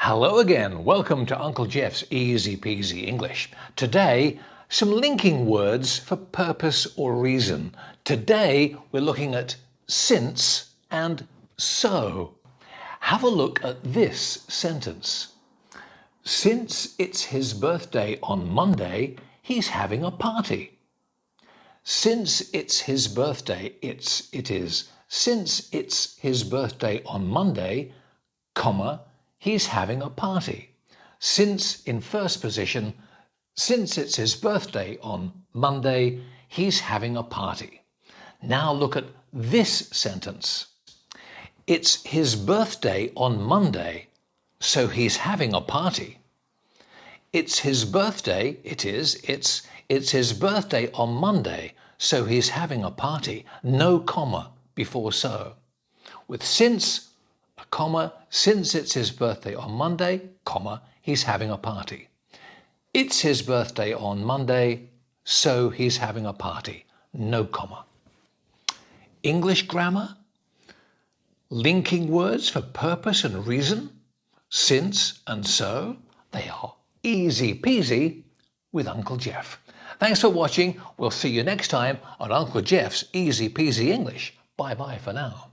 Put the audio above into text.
Hello again. Welcome to Uncle Geoff's Easy-Peasy English. Today, some linking words for purpose or reason. Today, we're looking at since and so. Have a look at this sentence. Since it's his birthday on Monday, he's having a party. Since it's his birthday, since it's his birthday on Monday, comma, he's having a party. Since in first position, since it's his birthday on Monday, he's having a party. Now look at this sentence. It's his birthday on Monday, so he's having a party. It's his birthday, it's his birthday on Monday, so he's having a party. No comma before so. With since, a comma, since it's his birthday on Monday, comma, he's having a party. It's his birthday on Monday, so he's having a party. No comma. English grammar, linking words for purpose and reason, since and so, they are easy peasy with Uncle Geoff. Thanks for watching. We'll see you next time on Uncle Geoff's Easy Peasy English. Bye-bye for now.